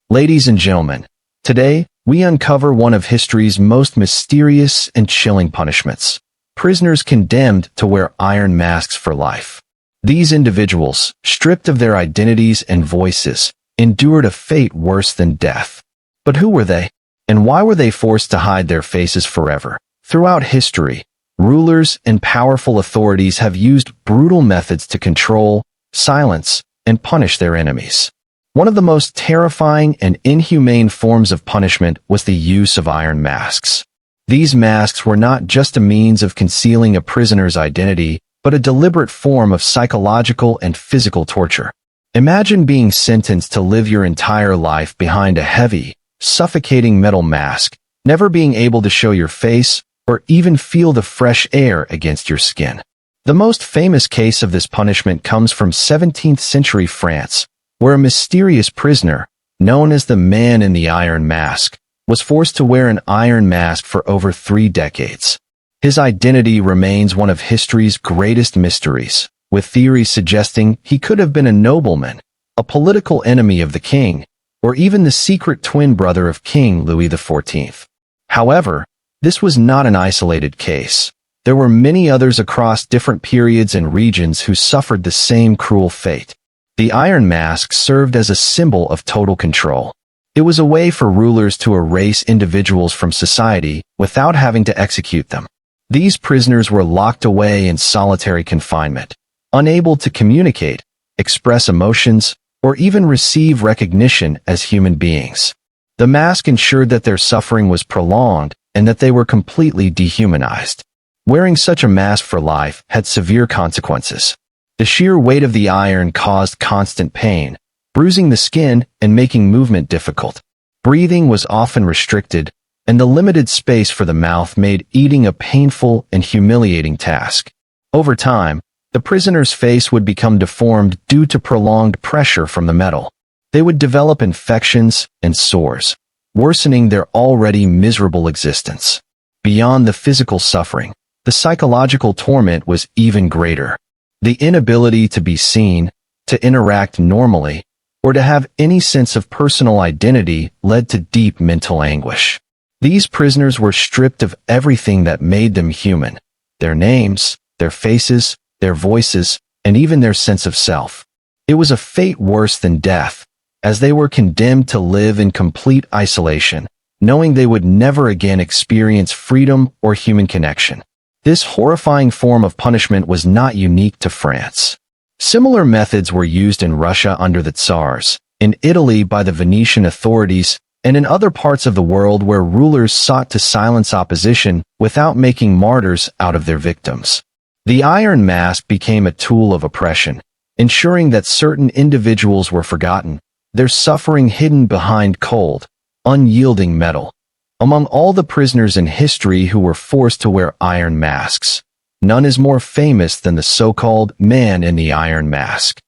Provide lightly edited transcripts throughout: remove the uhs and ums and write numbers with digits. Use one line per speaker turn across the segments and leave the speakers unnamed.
Ladies and gentlemen, today we uncover one of history's most mysterious and chilling punishments: prisoners condemned to wear iron masks for life. These individuals, stripped of their identities and voices, endured a fate worse than death. But who were they? And why were they forced to hide their faces forever? Throughout history, rulers and powerful authorities have used brutal methods to control, silence, and punish their enemies. One of the most terrifying and inhumane forms of punishment was the use of iron masks. These masks were not just a means of concealing a prisoner's identity, but a deliberate form of psychological and physical torture. Imagine being sentenced to live your entire life behind a heavy, suffocating metal mask, never being able to show your face or even feel the fresh air against your skin. The most famous case of this punishment comes from 17th century France, where a mysterious prisoner, known as the Man in the Iron Mask, was forced to wear an iron mask for over 3 decades. His identity remains one of history's greatest mysteries, with theories suggesting he could have been a nobleman, a political enemy of the king, or even the secret twin brother of King Louis XIV. However, this was not an isolated case. There were many others across different periods and regions who suffered the same cruel fate. The iron mask served as a symbol of total control. It was a way for rulers to erase individuals from society without having to execute them. These prisoners were locked away in solitary confinement, unable to communicate, express emotions, or even receive recognition as human beings. The mask ensured that their suffering was prolonged and that they were completely dehumanized. Wearing such a mask for life had severe consequences. The sheer weight of the iron caused constant pain, bruising the skin and making movement difficult. Breathing was often restricted, and the limited space for the mouth made eating a painful and humiliating task. Over time, the prisoner's face would become deformed due to prolonged pressure from the metal. They would develop infections and sores, worsening their already miserable existence. Beyond the physical suffering, the psychological torment was even greater. The inability to be seen, to interact normally, or to have any sense of personal identity led to deep mental anguish. These prisoners were stripped of everything that made them human: their names, their faces, their voices, and even their sense of self. It was a fate worse than death, as they were condemned to live in complete isolation, knowing they would never again experience freedom or human connection. This horrifying form of punishment was not unique to France. Similar methods were used in Russia under the Tsars, in Italy by the Venetian authorities, and in other parts of the world where rulers sought to silence opposition without making martyrs out of their victims. The iron mask became a tool of oppression, ensuring that certain individuals were forgotten, their suffering hidden behind cold, unyielding metal. Among all the prisoners in history who were forced to wear iron masks, none is more famous than the so-called Man in the Iron Mask.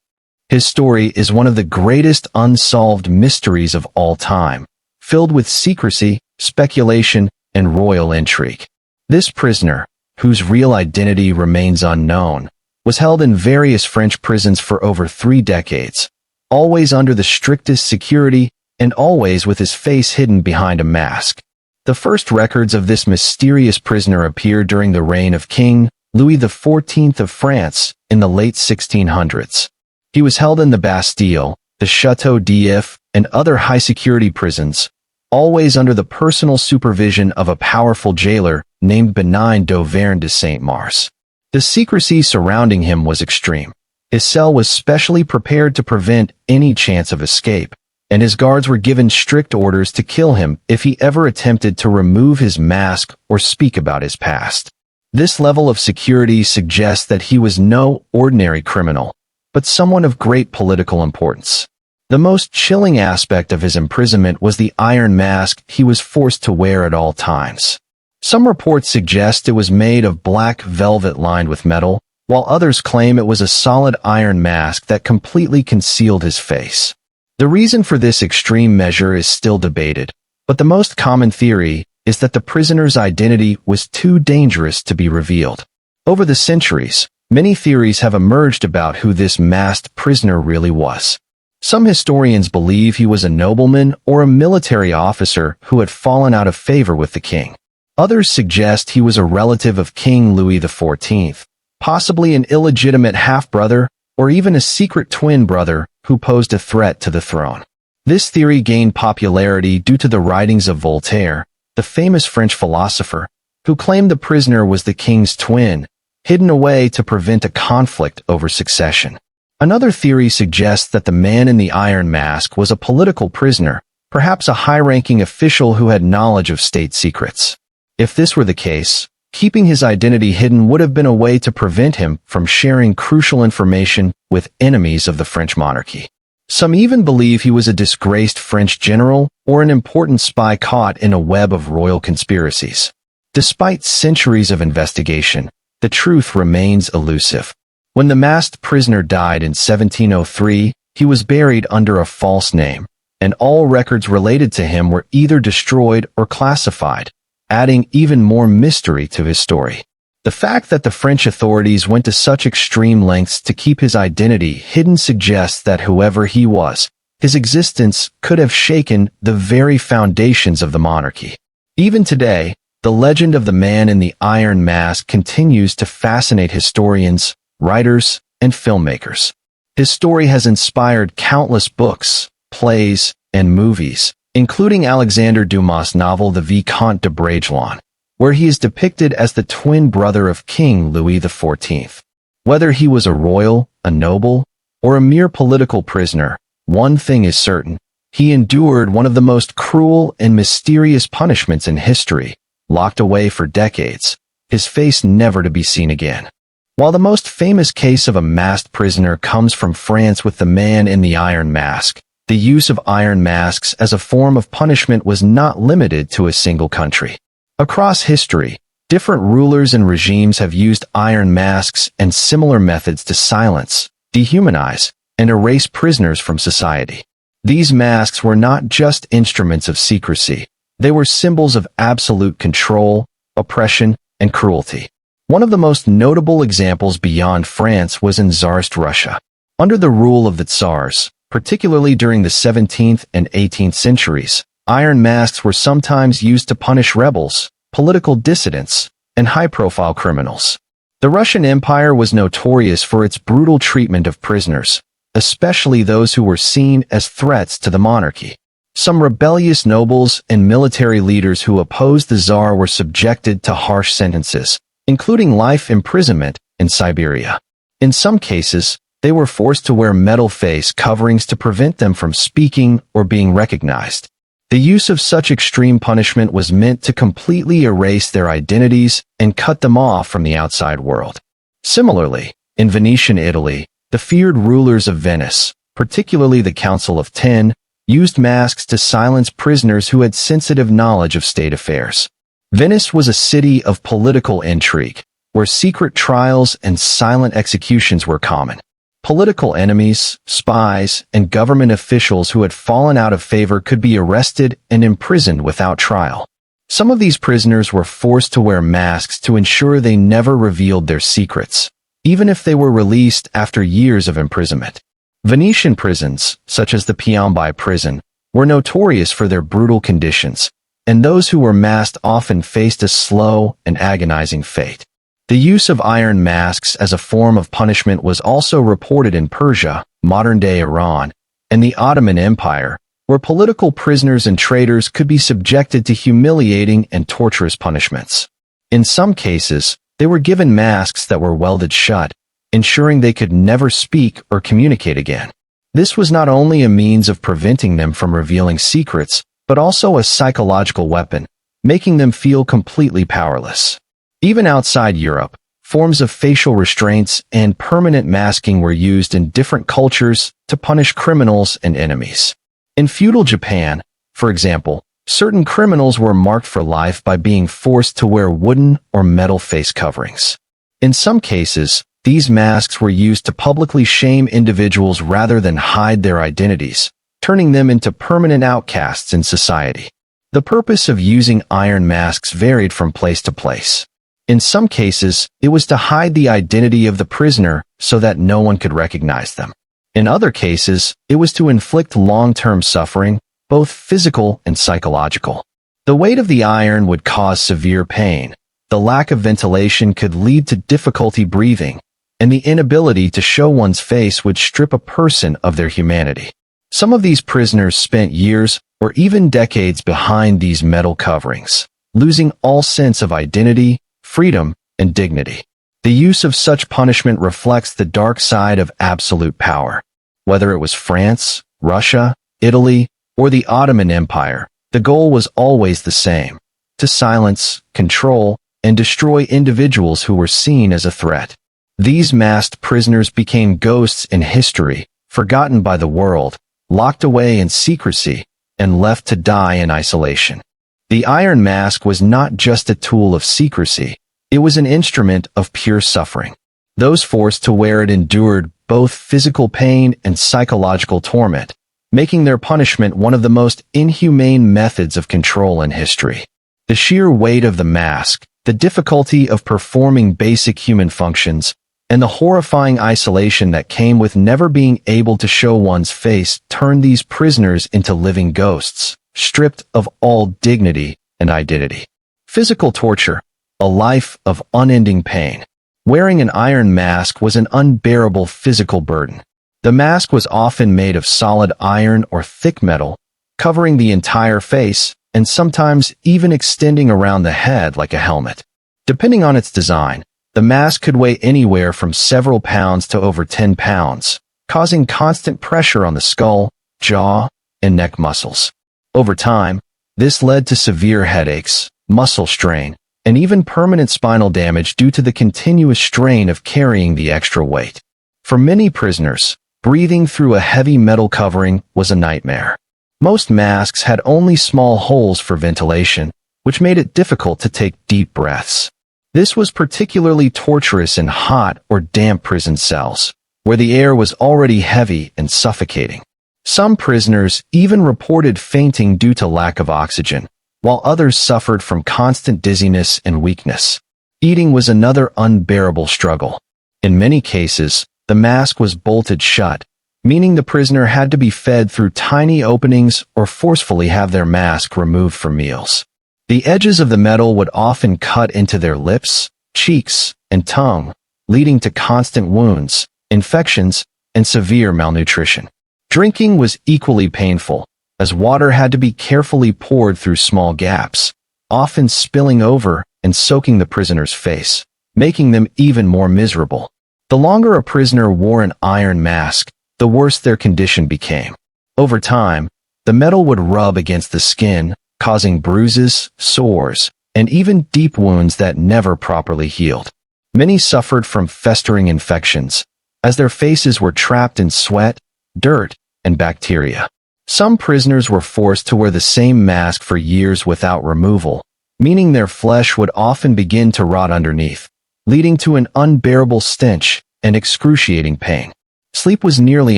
His story is one of the greatest unsolved mysteries of all time, filled with secrecy, speculation, and royal intrigue. This prisoner, whose real identity remains unknown, was held in various French prisons for over 3 decades, always under the strictest security and always with his face hidden behind a mask. The first records of this mysterious prisoner appear during the reign of King Louis XIV of France in the late 1600s. He was held in the Bastille, the Château d'If, and other high-security prisons, always under the personal supervision of a powerful jailer named Benign d'Auvergne de Saint-Mars. The secrecy surrounding him was extreme. His cell was specially prepared to prevent any chance of escape, and his guards were given strict orders to kill him if he ever attempted to remove his mask or speak about his past. This level of security suggests that he was no ordinary criminal, but someone of great political importance. The most chilling aspect of his imprisonment was the iron mask he was forced to wear at all times. Some reports suggest it was made of black velvet lined with metal, while others claim it was a solid iron mask that completely concealed his face. The reason for this extreme measure is still debated, but the most common theory is that the prisoner's identity was too dangerous to be revealed. Over the centuries, many theories have emerged about who this masked prisoner really was. Some historians believe he was a nobleman or a military officer who had fallen out of favor with the king. Others suggest he was a relative of King Louis XIV, possibly an illegitimate half-brother or even a secret twin brother who posed a threat to the throne. This theory gained popularity due to the writings of Voltaire, the famous French philosopher, who claimed the prisoner was the king's twin, hidden away to prevent a conflict over succession. Another theory suggests that the man in the Iron Mask was a political prisoner, perhaps a high-ranking official who had knowledge of state secrets. If this were the case, keeping his identity hidden would have been a way to prevent him from sharing crucial information with enemies of the French monarchy. Some even believe he was a disgraced French general or an important spy caught in a web of royal conspiracies. Despite centuries of investigation, the truth remains elusive. When the masked prisoner died in 1703, he was buried under a false name, and all records related to him were either destroyed or classified, adding even more mystery to his story. The fact that the French authorities went to such extreme lengths to keep his identity hidden suggests that whoever he was, his existence could have shaken the very foundations of the monarchy. Even today, the legend of the man in the Iron Mask continues to fascinate historians, writers, and filmmakers. His story has inspired countless books, plays, and movies, including Alexandre Dumas' novel The Vicomte de Bragelonne, where he is depicted as the twin brother of King Louis XIV. Whether he was a royal, a noble, or a mere political prisoner, one thing is certain: he endured one of the most cruel and mysterious punishments in history, locked away for decades, his face never to be seen again. While the most famous case of a masked prisoner comes from France with the man in the Iron Mask, the use of iron masks as a form of punishment was not limited to a single country. Across history, different rulers and regimes have used iron masks and similar methods to silence, dehumanize, and erase prisoners from society. These masks were not just instruments of secrecy, they were symbols of absolute control, oppression, and cruelty. One of the most notable examples beyond France was in Tsarist Russia. Under the rule of the Tsars, particularly during the 17th and 18th centuries, iron masks were sometimes used to punish rebels, political dissidents, and high-profile criminals. The Russian Empire was notorious for its brutal treatment of prisoners, especially those who were seen as threats to the monarchy. Some rebellious nobles and military leaders who opposed the Tsar were subjected to harsh sentences, including life imprisonment in Siberia. In some cases, they were forced to wear metal face coverings to prevent them from speaking or being recognized. The use of such extreme punishment was meant to completely erase their identities and cut them off from the outside world. Similarly, in Venetian Italy, the feared rulers of Venice, particularly the Council of Ten, used masks to silence prisoners who had sensitive knowledge of state affairs. Venice was a city of political intrigue, where secret trials and silent executions were common. Political enemies, spies, and government officials who had fallen out of favor could be arrested and imprisoned without trial. Some of these prisoners were forced to wear masks to ensure they never revealed their secrets, even if they were released after years of imprisonment. Venetian prisons, such as the Piombi prison, were notorious for their brutal conditions, and those who were masked often faced a slow and agonizing fate. The use of iron masks as a form of punishment was also reported in Persia, modern-day Iran, and the Ottoman Empire, where political prisoners and traitors could be subjected to humiliating and torturous punishments. In some cases, they were given masks that were welded shut, ensuring they could never speak or communicate again. This was not only a means of preventing them from revealing secrets, but also a psychological weapon, making them feel completely powerless. Even outside Europe, forms of facial restraints and permanent masking were used in different cultures to punish criminals and enemies. In feudal Japan, for example, certain criminals were marked for life by being forced to wear wooden or metal face coverings. In some cases, these masks were used to publicly shame individuals rather than hide their identities, turning them into permanent outcasts in society. The purpose of using iron masks varied from place to place. In some cases, it was to hide the identity of the prisoner so that no one could recognize them. In other cases, it was to inflict long-term suffering, both physical and psychological. The weight of the iron would cause severe pain. The lack of ventilation could lead to difficulty breathing, and the inability to show one's face would strip a person of their humanity. Some of these prisoners spent years or even decades behind these metal coverings, losing all sense of identity, freedom, and dignity. The use of such punishment reflects the dark side of absolute power. Whether it was France, Russia, Italy, or the Ottoman Empire, the goal was always the same: to silence, control, and destroy individuals who were seen as a threat. These masked prisoners became ghosts in history, forgotten by the world, locked away in secrecy, and left to die in isolation. The Iron Mask was not just a tool of secrecy, it was an instrument of pure suffering. Those forced to wear it endured both physical pain and psychological torment, making their punishment one of the most inhumane methods of control in history. The sheer weight of the mask, the difficulty of performing basic human functions, and the horrifying isolation that came with never being able to show one's face turned these prisoners into living ghosts, stripped of all dignity and identity. Physical torture, a life of unending pain. Wearing an iron mask was an unbearable physical burden. The mask was often made of solid iron or thick metal, covering the entire face, and sometimes even extending around the head like a helmet. Depending on its design, the mask could weigh anywhere from several pounds to over 10 pounds, causing constant pressure on the skull, jaw, and neck muscles. Over time, this led to severe headaches, muscle strain, and even permanent spinal damage due to the continuous strain of carrying the extra weight. For many prisoners, breathing through a heavy metal covering was a nightmare. Most masks had only small holes for ventilation, which made it difficult to take deep breaths. This was particularly torturous in hot or damp prison cells, where the air was already heavy and suffocating. Some prisoners even reported fainting due to lack of oxygen, while others suffered from constant dizziness and weakness. Eating was another unbearable struggle. In many cases, the mask was bolted shut, meaning the prisoner had to be fed through tiny openings or forcefully have their mask removed for meals. The edges of the metal would often cut into their lips, cheeks, and tongue, leading to constant wounds, infections, and severe malnutrition. Drinking was equally painful, as water had to be carefully poured through small gaps, often spilling over and soaking the prisoner's face, making them even more miserable. The longer a prisoner wore an iron mask, the worse their condition became. Over time, the metal would rub against the skin, causing bruises, sores, and even deep wounds that never properly healed. Many suffered from festering infections, as their faces were trapped in sweat, dirt, and bacteria. Some prisoners were forced to wear the same mask for years without removal, meaning their flesh would often begin to rot underneath, leading to an unbearable stench and excruciating pain. Sleep was nearly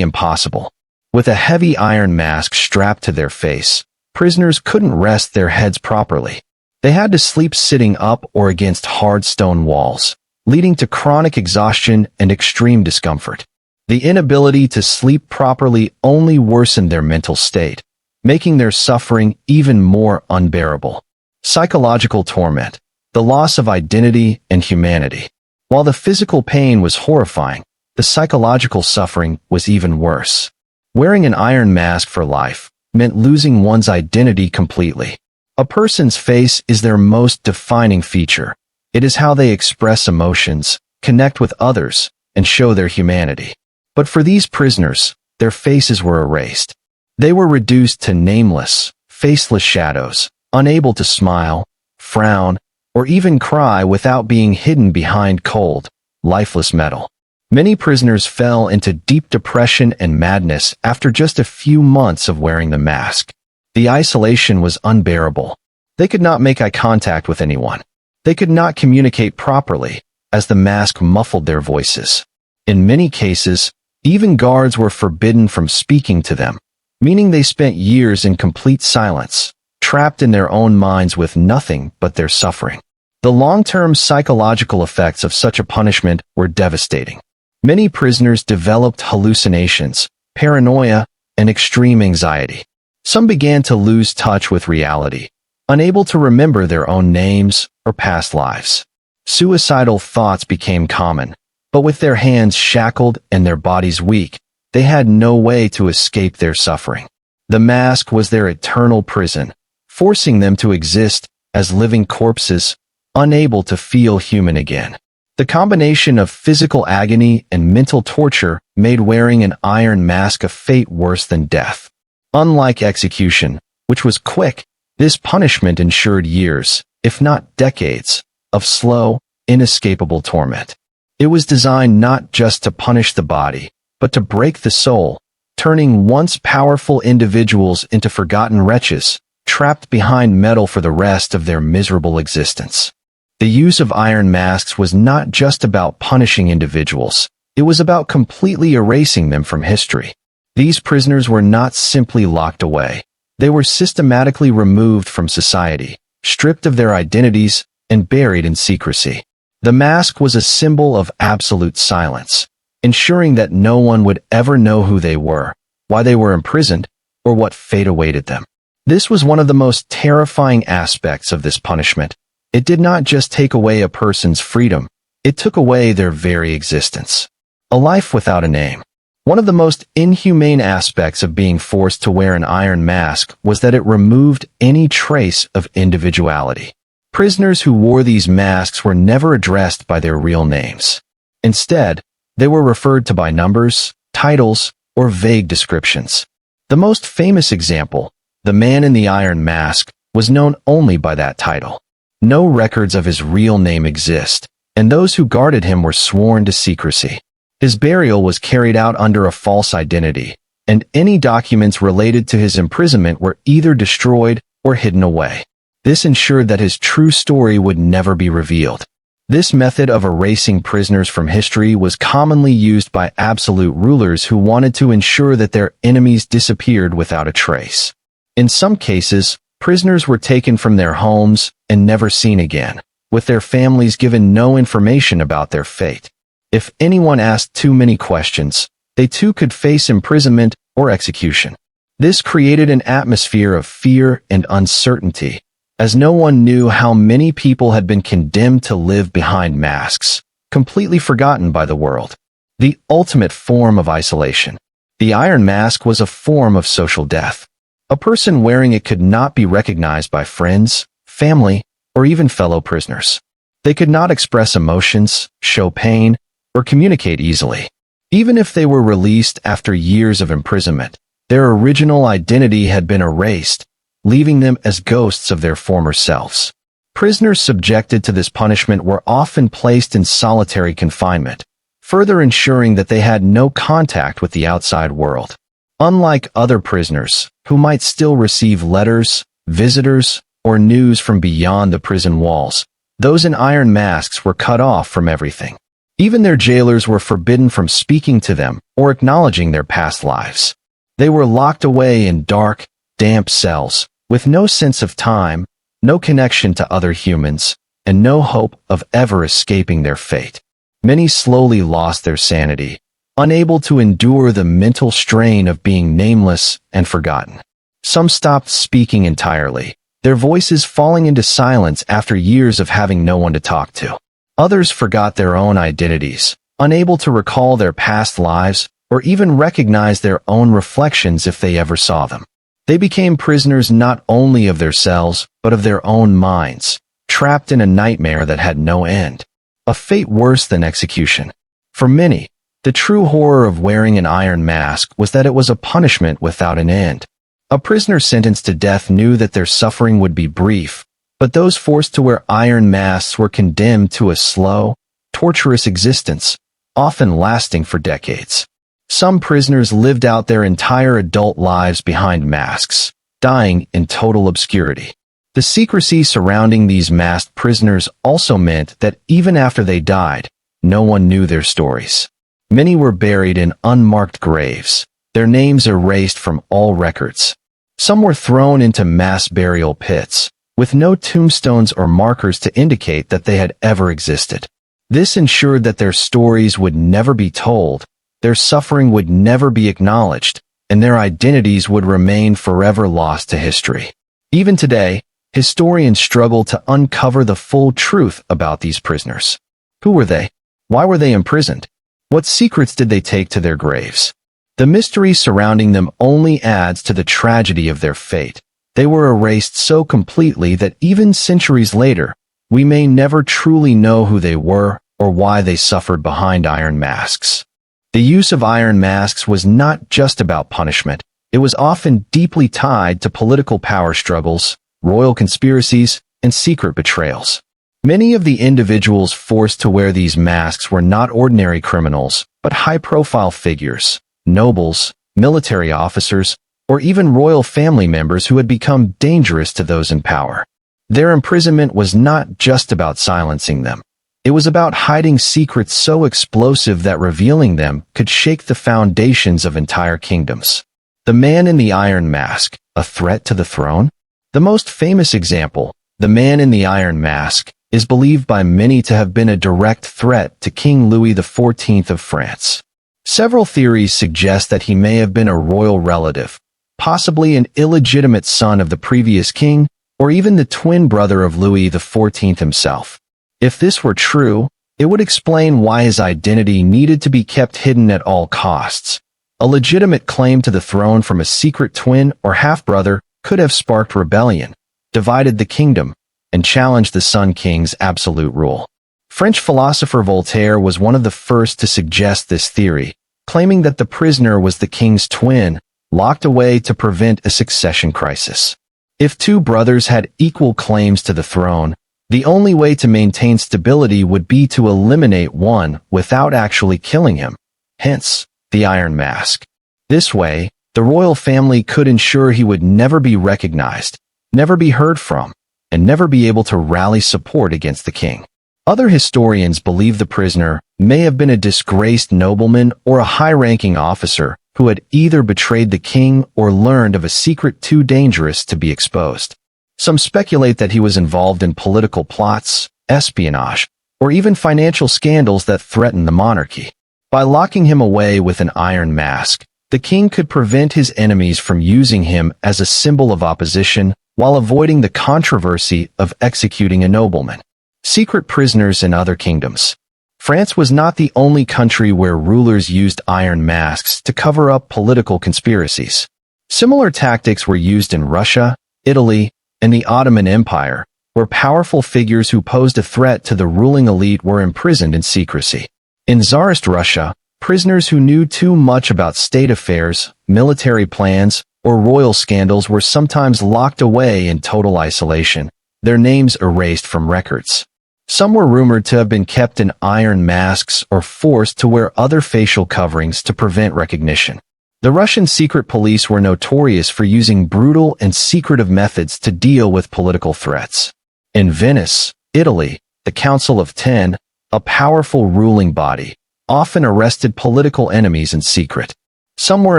impossible. With a heavy iron mask strapped to their face, prisoners couldn't rest their heads properly. They had to sleep sitting up or against hard stone walls, leading to chronic exhaustion and extreme discomfort. The inability to sleep properly only worsened their mental state, making their suffering even more unbearable. Psychological torment, the loss of identity and humanity. While the physical pain was horrifying, the psychological suffering was even worse. Wearing an iron mask for life meant losing one's identity completely. A person's face is their most defining feature. It is how they express emotions, connect with others, and show their humanity. But for these prisoners, their faces were erased. They were reduced to nameless, faceless shadows, unable to smile, frown, or even cry without being hidden behind cold, lifeless metal. Many prisoners fell into deep depression and madness after just a few months of wearing the mask. The isolation was unbearable. They could not make eye contact with anyone. They could not communicate properly, as the mask muffled their voices. In many cases, even guards were forbidden from speaking to them, meaning they spent years in complete silence, trapped in their own minds with nothing but their suffering. The long-term psychological effects of such a punishment were devastating. Many prisoners developed hallucinations, paranoia, and extreme anxiety. Some began to lose touch with reality, unable to remember their own names or past lives. Suicidal thoughts became common, but with their hands shackled and their bodies weak, they had no way to escape their suffering. The mask was their eternal prison, forcing them to exist as living corpses, unable to feel human again. The combination of physical agony and mental torture made wearing an iron mask a fate worse than death. Unlike execution, which was quick, this punishment ensured years, if not decades, of slow, inescapable torment. It was designed not just to punish the body, but to break the soul, turning once powerful individuals into forgotten wretches, trapped behind metal for the rest of their miserable existence. The use of iron masks was not just about punishing individuals, it was about completely erasing them from history. These prisoners were not simply locked away. They were systematically removed from society, stripped of their identities, and buried in secrecy. The mask was a symbol of absolute silence, ensuring that no one would ever know who they were, why they were imprisoned, or what fate awaited them. This was one of the most terrifying aspects of this punishment. It did not just take away a person's freedom, it took away their very existence. A life without a name. One of the most inhumane aspects of being forced to wear an iron mask was that it removed any trace of individuality. Prisoners who wore these masks were never addressed by their real names. Instead, they were referred to by numbers, titles, or vague descriptions. The most famous example, the man in the iron mask, was known only by that title. No records of his real name exist, and those who guarded him were sworn to secrecy. His burial was carried out under a false identity, and any documents related to his imprisonment were either destroyed or hidden away. This ensured that his true story would never be revealed. This method of erasing prisoners from history was commonly used by absolute rulers who wanted to ensure that their enemies disappeared without a trace. In some cases, prisoners were taken from their homes and never seen again, with their families given no information about their fate. If anyone asked too many questions, they too could face imprisonment or execution. This created an atmosphere of fear and uncertainty, as no one knew how many people had been condemned to live behind masks, completely forgotten by the world. The ultimate form of isolation. The iron mask was a form of social death. A person wearing it could not be recognized by friends, family, or even fellow prisoners. They could not express emotions, show pain, or communicate easily. Even if they were released after years of imprisonment, their original identity had been erased, leaving them as ghosts of their former selves. Prisoners subjected to this punishment were often placed in solitary confinement, further ensuring that they had no contact with the outside world. Unlike other prisoners, who might still receive letters, visitors, or news from beyond the prison walls, those in iron masks were cut off from everything. Even their jailers were forbidden from speaking to them or acknowledging their past lives. They were locked away in dark, damp cells, with no sense of time, no connection to other humans, and no hope of ever escaping their fate. Many slowly lost their sanity, unable to endure the mental strain of being nameless and forgotten. Some stopped speaking entirely, their voices falling into silence after years of having no one to talk to. Others forgot their own identities, unable to recall their past lives or even recognize their own reflections if they ever saw them. They became prisoners not only of their cells, but of their own minds, trapped in a nightmare that had no end. A fate worse than execution. For many, the true horror of wearing an iron mask was that it was a punishment without an end. A prisoner sentenced to death knew that their suffering would be brief, but those forced to wear iron masks were condemned to a slow, torturous existence, often lasting for decades. Some prisoners lived out their entire adult lives behind masks, dying in total obscurity. The secrecy surrounding these masked prisoners also meant that even after they died, no one knew their stories. Many were buried in unmarked graves, their names erased from all records. Some were thrown into mass burial pits, with no tombstones or markers to indicate that they had ever existed. This ensured that their stories would never be told, their suffering would never be acknowledged, and their identities would remain forever lost to history. Even today, historians struggle to uncover the full truth about these prisoners. Who were they? Why were they imprisoned? What secrets did they take to their graves? The mystery surrounding them only adds to the tragedy of their fate. They were erased so completely that even centuries later, we may never truly know who they were or why they suffered behind iron masks. The use of iron masks was not just about punishment. It was often deeply tied to political power struggles, royal conspiracies, and secret betrayals. Many of the individuals forced to wear these masks were not ordinary criminals, but high-profile figures, nobles, military officers, or even royal family members who had become dangerous to those in power. Their imprisonment was not just about silencing them. It was about hiding secrets so explosive that revealing them could shake the foundations of entire kingdoms. The man in the iron mask, a threat to the throne? The most famous example, the man in the iron mask, is believed by many to have been a direct threat to King Louis XIV of France. Several theories suggest that he may have been a royal relative, possibly an illegitimate son of the previous king, or even the twin brother of Louis XIV himself. If this were true, it would explain why his identity needed to be kept hidden at all costs. A legitimate claim to the throne from a secret twin or half-brother could have sparked rebellion, divided the kingdom, and challenged the Sun King's absolute rule. French philosopher Voltaire was one of the first to suggest this theory, claiming that the prisoner was the king's twin, locked away to prevent a succession crisis. If two brothers had equal claims to the throne, the only way to maintain stability would be to eliminate one without actually killing him. Hence, the Iron Mask. This way, the royal family could ensure he would never be recognized, never be heard from, and never be able to rally support against the king. Other historians believe the prisoner may have been a disgraced nobleman or a high-ranking officer who had either betrayed the king or learned of a secret too dangerous to be exposed. Some speculate that he was involved in political plots, espionage, or even financial scandals that threatened the monarchy. By locking him away with an iron mask, the king could prevent his enemies from using him as a symbol of opposition while avoiding the controversy of executing a nobleman. Secret prisoners in other kingdoms. France was not the only country where rulers used iron masks to cover up political conspiracies. Similar tactics were used in Russia, Italy, and the Ottoman Empire, where powerful figures who posed a threat to the ruling elite were imprisoned in secrecy. In Tsarist Russia, prisoners who knew too much about state affairs, military plans, or royal scandals were sometimes locked away in total isolation, their names erased from records. Some were rumored to have been kept in iron masks or forced to wear other facial coverings to prevent recognition. The Russian secret police were notorious for using brutal and secretive methods to deal with political threats. In Venice, Italy, the Council of Ten, a powerful ruling body, often arrested political enemies in secret. Some were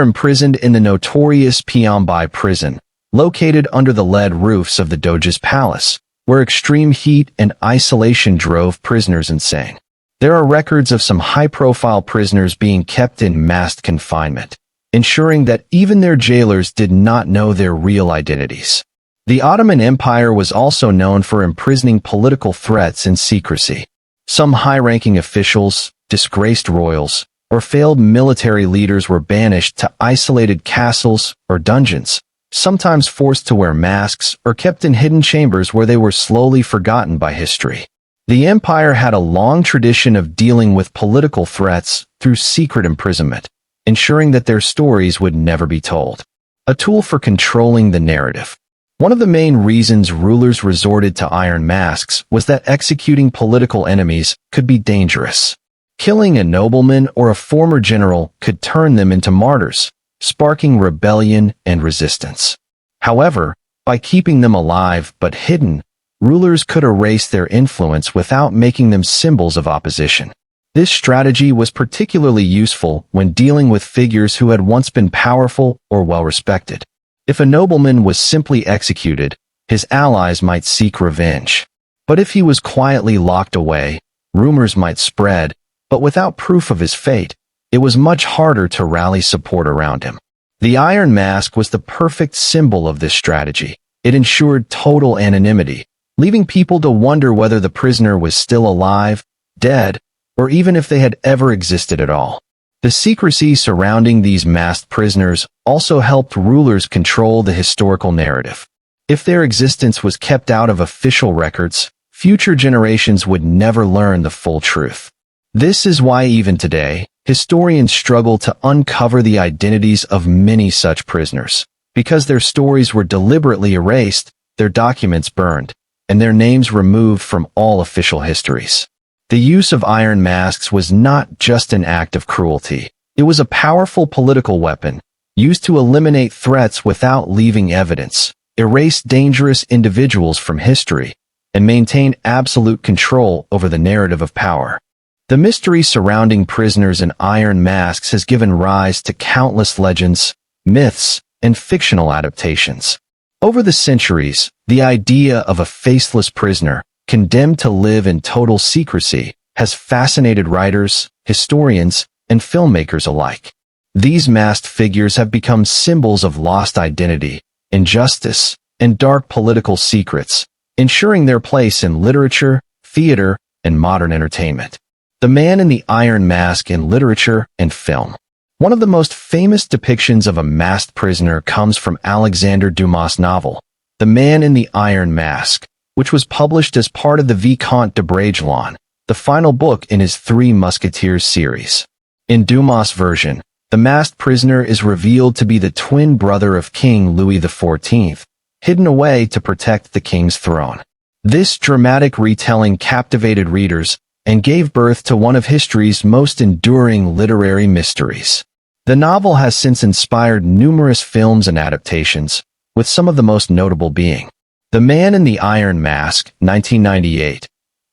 imprisoned in the notorious Piombi prison, located under the lead roofs of the Doge's palace, where extreme heat and isolation drove prisoners insane. There are records of some high-profile prisoners being kept in masked confinement, ensuring that even their jailers did not know their real identities. The Ottoman Empire was also known for imprisoning political threats in secrecy. Some high-ranking officials, disgraced royals, or failed military leaders were banished to isolated castles or dungeons, sometimes forced to wear masks or kept in hidden chambers where they were slowly forgotten by history. The empire had a long tradition of dealing with political threats through secret imprisonment, ensuring that their stories would never be told. A tool for controlling the narrative. One of the main reasons rulers resorted to iron masks was that executing political enemies could be dangerous. Killing a nobleman or a former general could turn them into martyrs, sparking rebellion and resistance. However, by keeping them alive but hidden, rulers could erase their influence without making them symbols of opposition. This strategy was particularly useful when dealing with figures who had once been powerful or well-respected. If a nobleman was simply executed, his allies might seek revenge. But if he was quietly locked away, rumors might spread, but without proof of his fate, it was much harder to rally support around him. The Iron Mask was the perfect symbol of this strategy. It ensured total anonymity, leaving people to wonder whether the prisoner was still alive, dead, or even if they had ever existed at all. The secrecy surrounding these masked prisoners also helped rulers control the historical narrative. If their existence was kept out of official records, future generations would never learn the full truth. This is why even today, historians struggle to uncover the identities of many such prisoners. Because their stories were deliberately erased, their documents burned, and their names removed from all official histories. The use of iron masks was not just an act of cruelty. It was a powerful political weapon, used to eliminate threats without leaving evidence, erase dangerous individuals from history, and maintain absolute control over the narrative of power. The mystery surrounding prisoners in iron masks has given rise to countless legends, myths, and fictional adaptations. Over the centuries, the idea of a faceless prisoner, condemned to live in total secrecy, has fascinated writers, historians, and filmmakers alike. These masked figures have become symbols of lost identity, injustice, and dark political secrets, ensuring their place in literature, theater, and modern entertainment. The Man in the Iron Mask in literature and film. One of the most famous depictions of a masked prisoner comes from Alexandre Dumas' novel, The Man in the Iron Mask, which was published as part of the Vicomte de Bragelonne, the final book in his Three Musketeers series. In Dumas' version, the masked prisoner is revealed to be the twin brother of King Louis XIV, hidden away to protect the king's throne. This dramatic retelling captivated readers and gave birth to one of history's most enduring literary mysteries. The novel has since inspired numerous films and adaptations, with some of the most notable being The Man in the Iron Mask, 1998,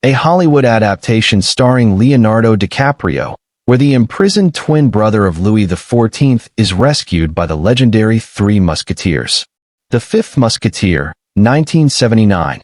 a Hollywood adaptation starring Leonardo DiCaprio, where the imprisoned twin brother of Louis XIV is rescued by the legendary Three Musketeers. The Fifth Musketeer, 1979,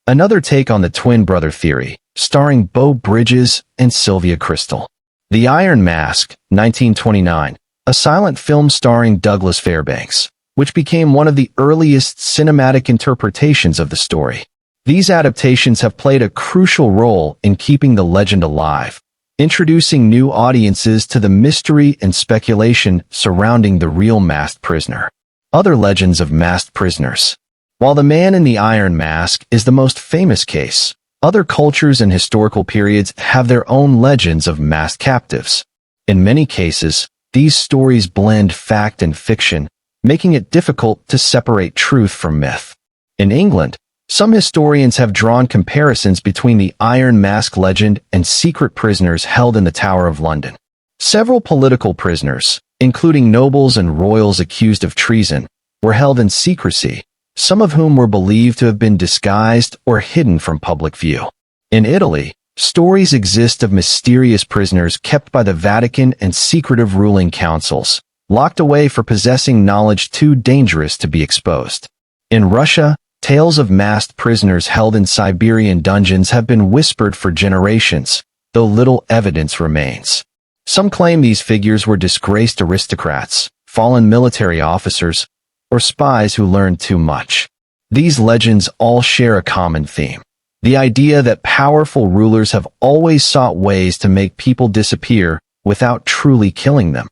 another take on the twin brother theory, starring Beau Bridges and Sylvia Crystal. The Iron Mask, 1929, a silent film starring Douglas Fairbanks, which became one of the earliest cinematic interpretations of the story. These adaptations have played a crucial role in keeping the legend alive, introducing new audiences to the mystery and speculation surrounding the real masked prisoner. Other legends of masked prisoners. While The Man in the Iron Mask is the most famous case, other cultures and historical periods have their own legends of masked captives. In many cases, these stories blend fact and fiction, making it difficult to separate truth from myth. In England, some historians have drawn comparisons between the Iron Mask legend and secret prisoners held in the Tower of London. Several political prisoners, including nobles and royals accused of treason, were held in secrecy, some of whom were believed to have been disguised or hidden from public view. In Italy, stories exist of mysterious prisoners kept by the Vatican and secretive ruling councils, locked away for possessing knowledge too dangerous to be exposed. In Russia, tales of masked prisoners held in Siberian dungeons have been whispered for generations, though little evidence remains. Some claim these figures were disgraced aristocrats, fallen military officers, or spies who learned too much. These legends all share a common theme: the idea that powerful rulers have always sought ways to make people disappear without truly killing them,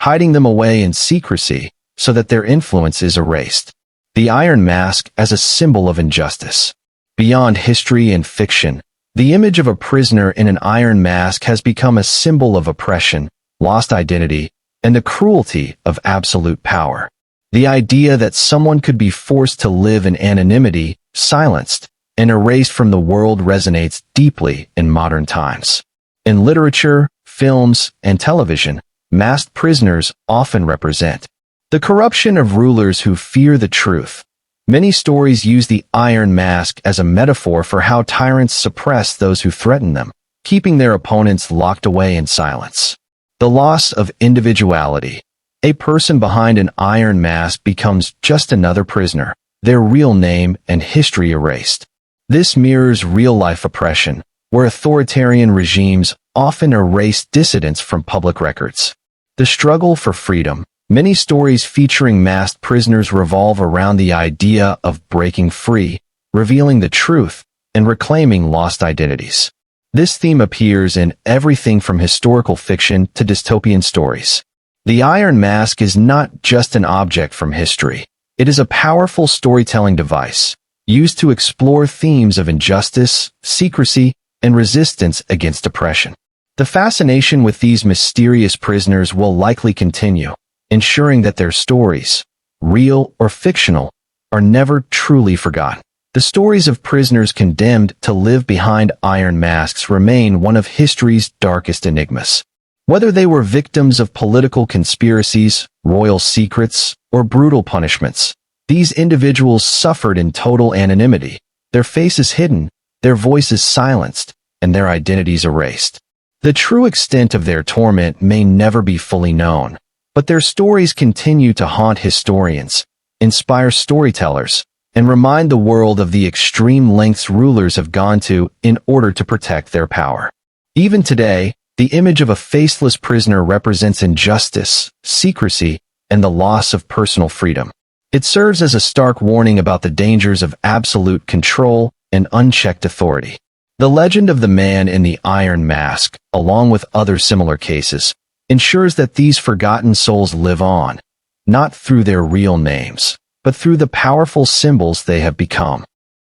hiding them away in secrecy so that their influence is erased. The Iron Mask as a symbol of injustice. Beyond history and fiction, the image of a prisoner in an iron mask has become a symbol of oppression, lost identity, and the cruelty of absolute power. The idea that someone could be forced to live in anonymity, silenced, and erased from the world resonates deeply in modern times. In literature, films, and television, masked prisoners often represent the corruption of rulers who fear the truth. Many stories use the iron mask as a metaphor for how tyrants suppress those who threaten them, keeping their opponents locked away in silence. The loss of individuality. A person behind an iron mask becomes just another prisoner, their real name and history erased. This mirrors real-life oppression, where authoritarian regimes often erase dissidents from public records. The struggle for freedom. Many stories featuring masked prisoners revolve around the idea of breaking free, revealing the truth, and reclaiming lost identities. This theme appears in everything from historical fiction to dystopian stories. The Iron Mask is not just an object from history. It is a powerful storytelling device, used to explore themes of injustice, secrecy, and resistance against oppression. The fascination with these mysterious prisoners will likely continue, ensuring that their stories, real or fictional, are never truly forgotten. The stories of prisoners condemned to live behind iron masks remain one of history's darkest enigmas. Whether they were victims of political conspiracies, royal secrets, or brutal punishments, these individuals suffered in total anonymity, their faces hidden, their voices silenced, and their identities erased. The true extent of their torment may never be fully known, but their stories continue to haunt historians, inspire storytellers, and remind the world of the extreme lengths rulers have gone to in order to protect their power. Even today, the image of a faceless prisoner represents injustice, secrecy, and the loss of personal freedom. It serves as a stark warning about the dangers of absolute control and unchecked authority. The legend of the man in the iron mask, along with other similar cases, ensures that these forgotten souls live on, not through their real names, but through the powerful symbols they have become.